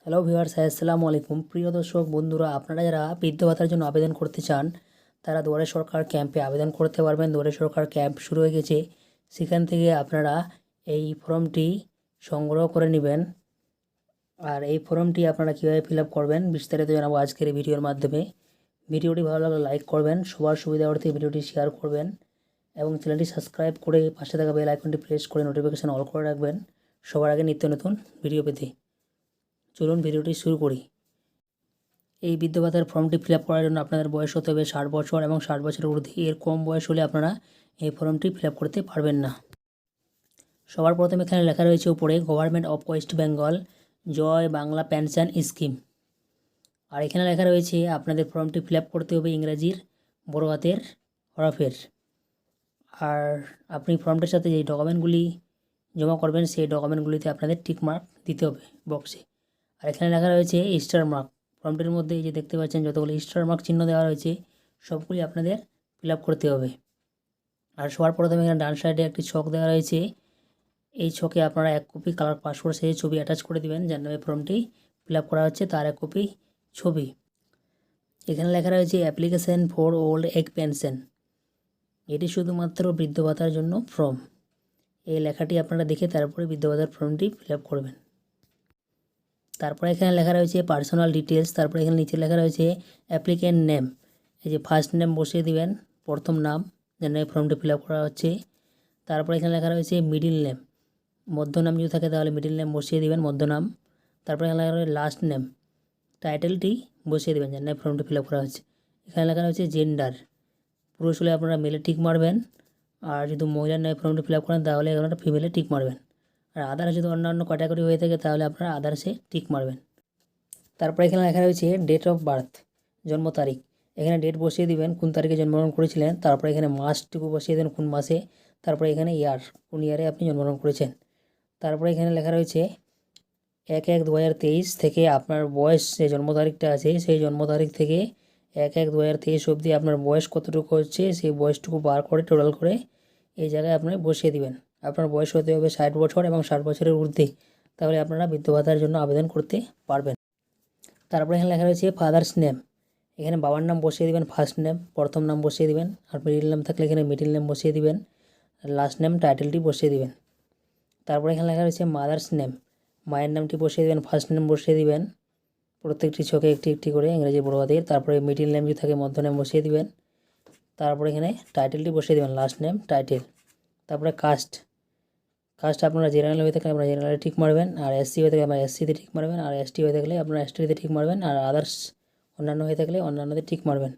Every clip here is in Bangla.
হ্যালো ভিউয়ার্স, আসসালামু আলাইকুম। প্রিয় দর্শক বন্ধুরা, আপনারা যারা বৃদ্ধ ভাতার জন্য আবেদন করতে চান তারা দুয়ারে সরকার ক্যাম্পে আবেদন করতে পারবেন। দুয়ারে সরকার ক্যাম্প শুরু হয়ে গেছে, সেখান থেকে আপনারা এই ফর্মটি সংগ্রহ করে নেবেন। আর এই ফর্মটি আপনারা কীভাবে ফিল আপ করবেন বিস্তারিত জানাবো আজকের এই ভিডিওর মাধ্যমে। ভিডিওটি ভালো লাগলে লাইক করবেন, সবার সুবিধার্থে ভিডিওটি শেয়ার করবেন এবং চ্যানেলটি সাবস্ক্রাইব করে পাশে থাকা বেল আইকনটি প্রেস করে নোটিফিকেশান অল করে রাখবেন সবার আগে নিত্য নতুন ভিডিও পেতে। চলুন ভিডিওটি শুরু করি। এই বৃদ্ধ ভাতার ফর্মটি ফিল আপ করার জন্য আপনাদের বয়স হতে হবে 60 বছর এবং 60 বছরের ঊর্ধ্বে। এর কম বয়স হলে আপনারা এই ফর্মটি ফিল আপ করতে পারবেন না। সবার প্রথমে এখানে লেখা রয়েছে উপরে government of West Bengal Joy Bangla pension scheme. আর এখানে লেখা রয়েছে আপনাদের ফর্মটি ফিল আপ করতে হবে ইংরাজির বড় হাতের হরফের। আর আপনি ফর্মটির সাথে যে ডকুমেন্টগুলি জমা করবেন সেই ডকুমেন্টগুলিতে আপনাদের টিক মার্ক দিতে হবে বক্সে। আর এখানে লেখা রয়েছে স্টার মার্ক। ফর্মটির মধ্যে এই যে দেখতে পাচ্ছেন যতগুলি স্টার মার্ক চিহ্ন দেওয়া রয়েছে সবগুলি আপনাদের ফিল আপ করতে হবে। আর সবার প্রথমে এখানে ডান সাইডে একটি ছক দেওয়া রয়েছে, এই ছকে আপনারা 1 কপি কালার পাসপোর্ট সাইজের ছবি অ্যাটাচ করে দেবেন। যার নামে ফর্মটি ফিল আপ করা হচ্ছে তার 1 কপি ছবি। এখানে লেখা রয়েছে application for old age pension. এটি শুধুমাত্র বৃদ্ধ ভাতার জন্য ফর্ম। এই লেখাটি আপনারা দেখে তারপরে বৃদ্ধ ভাতার ফর্মটি ফিল আপ করবেন। তারপরে এখানে লেখা রয়েছে পার্সোনাল ডিটেলস। তারপরে এখানে নিচে লেখা রয়েছে অ্যাপ্লিকেন্ট নেম। এই যে ফার্স্ট নেম বসিয়ে দিবেন, প্রথম নাম যেন এই ফর্মটি ফিল আপ করা হচ্ছে। তারপরে এখানে লেখা রয়েছে মিডিল নেম, মধ্য নাম যদি থাকে তাহলে মিডিল নেম বসিয়ে দিবেন, মধ্য নাম। তারপরে এখানে লেখা রয়েছে লাস্ট নেম, টাইটেলটি বসিয়ে দেবেন যেন এই ফর্মটি ফিল আপ করা হচ্ছে। এখানে লেখা রয়েছে জেন্ডার, পুরুষ হলে আপনারা মেলে টিক মারবেন, আর যদি মহিলার নামে ফর্মটি ফিল আপ করেন তাহলে আপনারা ফিমেলে টিক মারবেন। আর আদার্স যদি অন্যান্য ক্যাটাগরি হয়ে থাকে তাহলে আপনারা আদার্সে টিক মারবেন। তারপরে এখানে লেখা রয়েছে ডেট অফ বার্থ, জন্ম তারিখ। এখানে ডেট বসিয়ে দিবেন কোন তারিখে জন্মগ্রহণ করেছিলেন। তারপরে এখানে মাসটুকু বসিয়ে দেবেন কোন মাসে। তারপরে এখানে ইয়ার, কোন ইয়ারে আপনি জন্মগ্রহণ করেছেন। তারপরে এখানে লেখা রয়েছে 1/1/2023 থেকে আপনার বয়স, যে জন্ম তারিখটা আছে সেই জন্ম তারিখ থেকে 1/1/2023 অবধি আপনার বয়স কতটুকু হচ্ছে সেই বয়সটুকু বার করে টোটাল করে এই জায়গায় আপনি বসিয়ে দিবেন। আপনার বয়স হতে হবে 60 বছর এবং 60 বছরের ঊর্ধ্বে, তাহলে আপনারা বৃদ্ধ ভাতার জন্য আবেদন করতে পারবেন। তারপরে এখানে লেখা রয়েছে ফাদার্স নেম। এখানে বাবার নাম বসিয়ে দিবেন, ফার্স্ট নেম প্রথম নাম বসিয়ে দিবেন, আর মিডিল নেম থাকলে এখানে মিডিল নেম বসিয়ে দিবেন, আর লাস্ট নেম টাইটেলটি বসিয়ে দিবেন। তারপরে এখানে লেখা রয়েছে মাদার্স নেম, মায়ের নামটি বসিয়ে দিবেন, ফার্স্ট নেম বসিয়ে দিবেন, প্রত্যেকটি ছকে একটি একটি করে ইংরেজি বড় হাতের। তারপরে মিডিল নেম যদি থাকে মধ্য নেম বসিয়ে দিবেন। তারপরে এখানে টাইটেলটি বসিয়ে দেবেন, লাস্ট নেম টাইটেল। তারপরে কাস্ট আপনারা জেনারেল হয়ে থাকলে আপনারা জেনারেলে টিক মারবেন, আর এসসি হয়ে থাকলে আপনারা এসসিতে টিক মারবেন, আর এসটি হয়ে থাকলে আপনারা এসটিতে টিক মারবেন, আর আদার্স অন্যান্য হয়ে থাকলে অন্যান্যদের টিক মারবেন।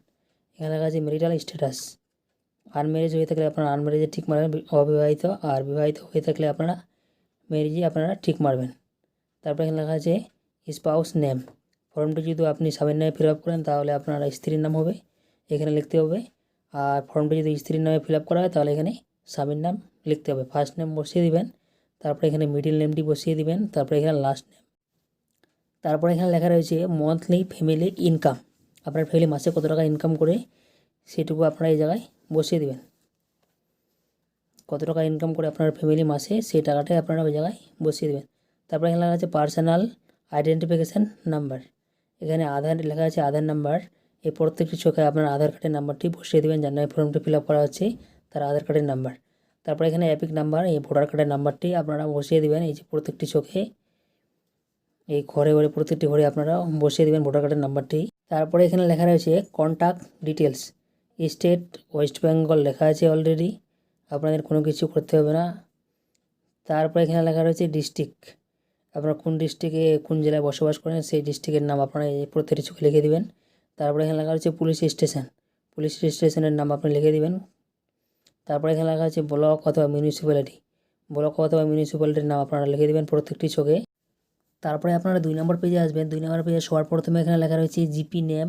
এখানে লেখা আছে ম্যারিটাল স্ট্যাটাস, আনম্যারেজ হয়ে থাকলে আপনারা আনম্যারেজে টিক মারবেন, অবিবাহিত। আর বিবাহিত হয়ে থাকলে আপনারা ম্যারেজে আপনারা টিক মারবেন। তারপরে এখানে লেখা আছে স্পাউস নেম। ফর্মটি যদি আপনি স্বামীর নামে ফিল আপ করেন তাহলে আপনার স্ত্রীর নাম হবে এখানে লিখতে হবে, আর ফর্মটি যদি স্ত্রীর নামে ফিল আপ করা হয় তাহলে এখানে স্বামীর নাম লিখতে হবে। ফার্স্ট নেম বসিয়ে দিবেন, তারপরে এখানে মিডিল নেমটি বসিয়ে দিবেন, তারপরে এখানে লাস্ট নেম। তারপরে এখানে লেখা রয়েছে মান্থলি ফ্যামিলি ইনকাম। আপনার ফ্যামিলি মাসে কত টাকা ইনকাম করে সেটুকু আপনারা এই জায়গায় বসিয়ে দিবেন। কত টাকা ইনকাম করে আপনার ফ্যামিলি মাসে সেই টাকাটাই আপনারা ওই জায়গায় বসিয়ে দেবেন। তারপরে এখানে লেখা আছে পার্সোনাল আইডেন্টিফিকেশান নাম্বার। এখানে আধার লেখা আছে, আধার নাম্বার। এই প্রত্যেকটি ছকে আপনার আধার কার্ডের নাম্বারটি বসিয়ে দেবেন, যার নামে ফর্মটি ফিল আপ করা হচ্ছে তার আধার কার্ডের নাম্বার। তারপরে এখানে এপিক নাম্বার, এই ভোটার কার্ডের নাম্বারটি আপনারা বসিয়ে দেবেন। এই যে প্রত্যেকটি ছকে এই ঘরে ঘরে প্রত্যেকটি ঘরে আপনারা বসিয়ে দেবেন ভোটার কার্ডের নাম্বারটি। তারপরে এখানে লেখা রয়েছে contact details. State West Bengal লেখা আছে অলরেডি, আপনাদের কোনো কিছু করতে হবে না। তারপরে এখানে লেখা রয়েছে ডিস্ট্রিক্ট, আপনারা কোন ডিস্ট্রিক্টে কোন জেলায় বসবাস করেন সেই ডিস্ট্রিক্টের নাম আপনারা এই প্রত্যেকটি ছকে লিখে দেবেন। তারপরে এখানে লেখা রয়েছে পুলিশ স্টেশনের নাম আপনি লিখে দেবেন। তারপরে এখানে লেখা আছে ব্লক অথবা মিউনিসিপ্যালিটির নাম আপনারা লিখে দেবেন প্রত্যেকটি ছকে। তারপরে আপনারা 2 নম্বর পেজে আসবেন। 2 নম্বর পেজে সবার প্রথমে এখানে লেখা রয়েছে জিপি নেম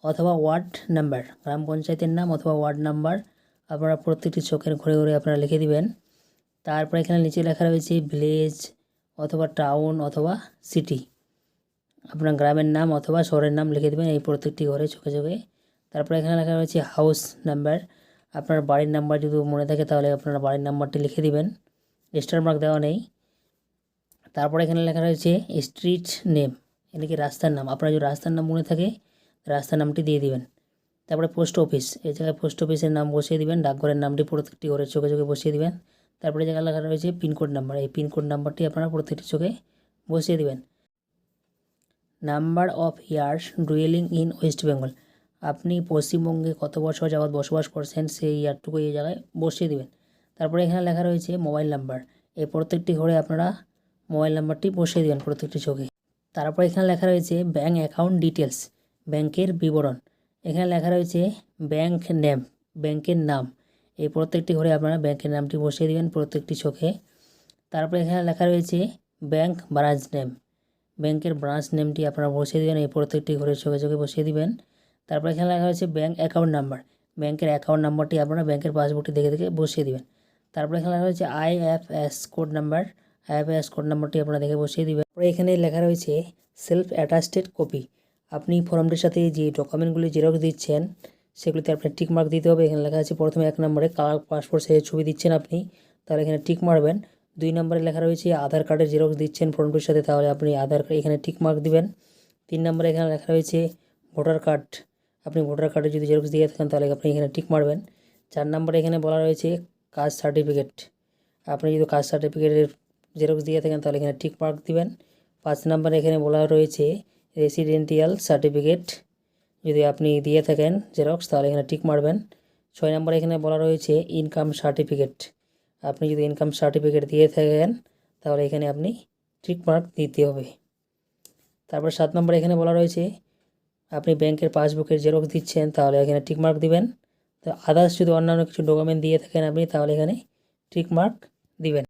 অথবা ওয়ার্ড নাম্বার, গ্রাম পঞ্চায়েতের নাম অথবা ওয়ার্ড নাম্বার আপনারা প্রত্যেকটি ছকের ঘরে ঘরে আপনারা লিখে দিবেন। তারপরে এখানে নিচে লেখা রয়েছে ভিলেজ অথবা টাউন অথবা সিটি, আপনার গ্রামের নাম অথবা শহরের নাম লিখে দেবেন এই প্রত্যেকটি ঘরে ছকে ছকে। তারপরে এখানে লেখা রয়েছে হাউস নাম্বার, আপনার বাড়ির নাম্বার যদি মনে থাকে তাহলে আপনারা বাড়ির নাম্বারটি লিখে দিবেন, স্টার মার্ক দেওয়া নেই। তারপরে এখানে লেখা রয়েছে স্ট্রিট নেম, এদিকে রাস্তার নাম, আপনার যদি রাস্তার নাম মনে থাকে রাস্তার নামটি দিয়ে দিবেন। তারপরে পোস্ট অফিস, এই জায়গায় পোস্ট অফিসের নাম বসিয়ে দিবেন, ডাকঘরের নামটি প্রত্যেকটি ঘরের চোখে চোখে বসিয়ে দিবেন। তারপরে এই জায়গায় লেখা রয়েছে পিনকোড নাম্বার, এই পিনকোড নাম্বারটি আপনারা প্রত্যেকটি চোখে বসিয়ে দিবেন। Number of years duelling in West Bengal, আপনি পশ্চিমবঙ্গে কত বছর যাবৎ বসবাস করছেন সেই ইয়ারটুকু এই জায়গায় বসিয়ে দিবেন। তারপরে এখানে লেখা রয়েছে মোবাইল নাম্বার, এই প্রত্যেকটি ঘরে আপনারা মোবাইল নাম্বারটি বসিয়ে দেবেন প্রত্যেকটি চোখে। তারপরে এখানে লেখা রয়েছে ব্যাঙ্ক অ্যাকাউন্ট ডিটেলস, ব্যাংকের বিবরণ। এখানে লেখা রয়েছে ব্যাংক নেম, ব্যাংকের নাম, এই প্রত্যেকটি ঘরে আপনারা ব্যাংকের নামটি বসিয়ে দেবেন প্রত্যেকটি চোখে। তারপরে এখানে লেখা রয়েছে ব্যাংক ব্রাঞ্চ নেম, ব্যাংকের ব্রাঞ্চ নেমটি আপনারা বসিয়ে দেবেন, এই প্রত্যেকটি ঘরের চোখে চোখে বসিয়ে দিবেন। তারপরে এখানে লেখা রয়েছে ব্যাংক অ্যাকাউন্ট নাম্বার, ব্যাংকের অ্যাকাউন্ট নাম্বারটি আপনারা ব্যাংকের পাসবুকটি দেখে দেখে বসিয়ে দিবেন। তারপরে এখানে লেখা রয়েছে IFS code number, IFS code নাম্বারটি আপনারা দেখে বসিয়ে দিবেন। তারপরে এখানে লেখা রয়েছে সেলফ অ্যাটাস্টেড কপি, আপনি ফর্মটির সাথে যে ডকুমেন্টগুলি জেরক্স দিচ্ছেন সেগুলিতে আপনার টিক মার্ক দিতে হবে। এখানে লেখা আছে প্রথমে 1 নম্বরে কালার পাসপোর্ট সাইজের ছবি দিচ্ছেন আপনি, তাহলে এখানে টিক মারবেন। 2 নম্বরে লেখা রয়েছে আধার কার্ডের জেরক্স দিচ্ছেন ফর্মটির সাথে, তাহলে আপনি আধার কার্ড এখানে টিক মার্ক দিবেন। 3 নম্বরে এখানে লেখা রয়েছে ভোটার কার্ড, আপনি ভোটার কার্ডের যদি জেরক্স দিয়ে থাকেন তাহলে আপনি এখানে টিক মারবেন। 4 নম্বরে এখানে বলা রয়েছে কাস্ট সার্টিফিকেট, আপনি যদি কাস্ট সার্টিফিকেটের জেরক্স দিয়ে থাকেন তাহলে এখানে টিক মার্ক দিবেন। 5 নম্বরে এখানে বলা রয়েছে রেসিডেন্টিয়াল সার্টিফিকেট, যদি আপনি দিয়ে থাকেন জেরক্স তাহলে এখানে টিক মারবেন। 6 নম্বরে এখানে বলা রয়েছে ইনকাম সার্টিফিকেট, আপনি যদি ইনকাম সার্টিফিকেট দিয়ে থাকেন তাহলে এখানে আপনি টিক মার্ক দিতে হবে। তারপর 7 নম্বরে এখানে বলা রয়েছে আপনি ব্যাংকের পাসবুকের জেরক্স দিচ্ছেন তাহলে এখানে টিক মার্ক দিবেন। তো আদার্স যদি অন্যান্য কিছু ডকুমেন্ট দিয়ে থাকেন আপনি তাহলে এখানে টিক মার্ক দিবেন।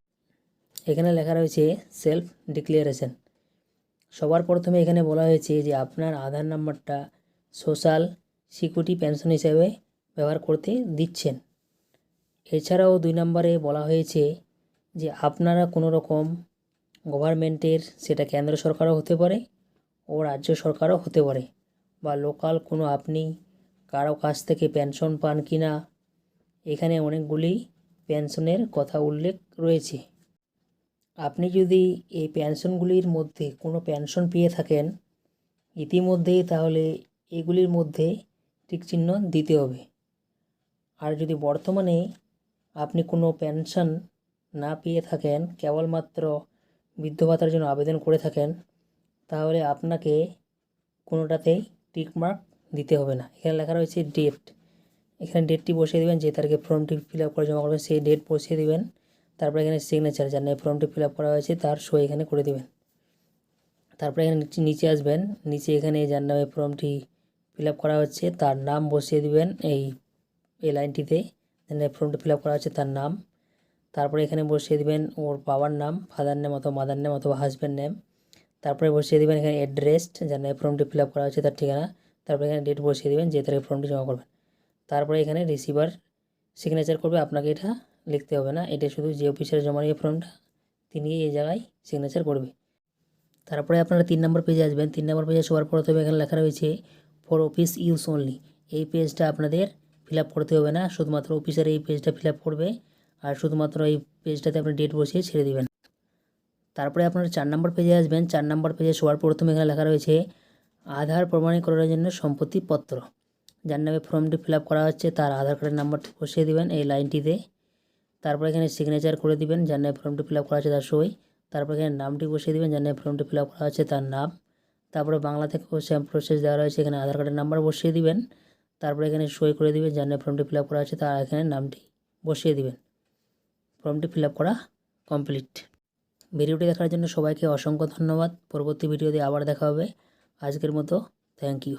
এখানে লেখা রয়েছে সেলফ ডিক্লারেশন, সবার প্রথমে এখানে বলা হয়েছে যে আপনার আধার নাম্বারটা সোশ্যাল সিকিউরিটি পেনশন হিসেবে ব্যবহার করতে দিচ্ছেন। এছাড়াও 2 নম্বরে বলা হয়েছে যে আপনারা কোনো রকম গভর্নমেন্টের, সেটা কেন্দ্র সরকারও হতে পারে ও রাজ্য সরকারও হতে পারে, বা লোকাল কোনো আপনি কারো কাছ থেকে পেনশন পান কি না, এখানে অনেকগুলি পেনশনের কথা উল্লেখ রয়েছে। আপনি যদি এই পেনশনগুলির মধ্যে কোনো পেনশন পেয়ে থাকেন ইতিমধ্যেই তাহলে এগুলির মধ্যে টিক চিহ্ন দিতে হবে। আর যদি বর্তমানে আপনি কোনো পেনশন না পেয়ে থাকেন, কেবলমাত্র বৃদ্ধ ভাতার জন্য আবেদন করে থাকেন, তাহলে আপনাকে কোনোটাতেই টিক মার্ক দিতে হবে না। এখানে লেখা রয়েছে ডেট, এখানে ডেটটি বসিয়ে দেবেন, যে তারিখে ফর্মটি ফিল আপ করে জমা করবেন সেই ডেট বসিয়ে দেবেন। তারপরে এখানে সিগনেচার, যার নামে ফর্মটি ফিল আপ করা হয়েছে তার সই এখানে করে দেবেন। তারপরে এখানে নিচে আসবেন, নিচে এখানে যার নামে ফর্মটি ফিল আপ করা হচ্ছে তার নাম বসিয়ে দিবেন এই লাইনটিতে, যার ফর্মটি ফিল আপ করা হচ্ছে তার নাম। তারপরে এখানে বসিয়ে দিবেন ওর বাবার নাম, ফাদার নেম অথবা মাদার নেম অথবা হাজব্যান্ড নেম। তারপরে বসিয়ে দিবেন এখানে অ্যাড্রেস, যার নামে ফর্মটি ফিল আপ করা হচ্ছে তার ঠিকানা। তারপরে এখানে ডেট বসিয়ে দিবেন যে তারিখে ফর্মটি জমা করবেন। তারপরে এখানে রিসিভার সিগনেচার করবে, আপনাকে এটা লিখতে হবে না, এটা শুধু যে অফিসারে জমা নিয়ে ফর্মটা তিনি এই জায়গায় সিগনেচার করবে। তারপরে আপনারা 3 নম্বর পেজে আসবেন। 3 নম্বর পেজে সবার প্রথমে এখানে লেখা রয়েছে ফর অফিস ইউজ অনলি, এই পেজটা আপনাদের ফিল আপ করতে হবে না, শুধুমাত্র অফিসার এই পেজটা ফিল আপ করবে, আর শুধুমাত্র এই পেজটাতে আপনি ডেট বসিয়ে ছেড়ে দেবেন। তারপরে আপনারা 4 নম্বর পেজে আসবেন। 4 নম্বর পেজে সবার প্রথমে এখানে লেখা রয়েছে আধার প্রমাণীকরণের জন্য সম্পত্তিপত্র, যার নামে ফর্মটি ফিল আপ করা হচ্ছে তার আধার কার্ডের নাম্বারটি বসিয়ে দেবেন এই লাইনটিতে। তারপরে এখানে সিগনেচার করে দিবেন, যার নামে ফর্মটি ফিল আপ করা আছে তার সই। তারপরে এখানে নামটি বসিয়ে দেবেন, যার নামে ফর্মটি ফিল আপ করা আছে তার নাম। তারপরে বাংলা থেকেও সেম প্রসেস দেওয়া রয়েছে, এখানে আধার কার্ডের নাম্বার বসিয়ে দিবেন। তারপরে এখানে সই করে দিবেন, যার নামে ফর্মটি ফিল আপ করা আছে তার এখানে নামটি বসিয়ে দিবেন। ফর্মটি ফিল আপ করা কমপ্লিট। ভিডিওটি দেখার জন্য সবাইকে অসংখ্য ধন্যবাদ। পরবর্তী ভিডিওতে আবার দেখা হবে। আজকের মতো থ্যাংক ইউ।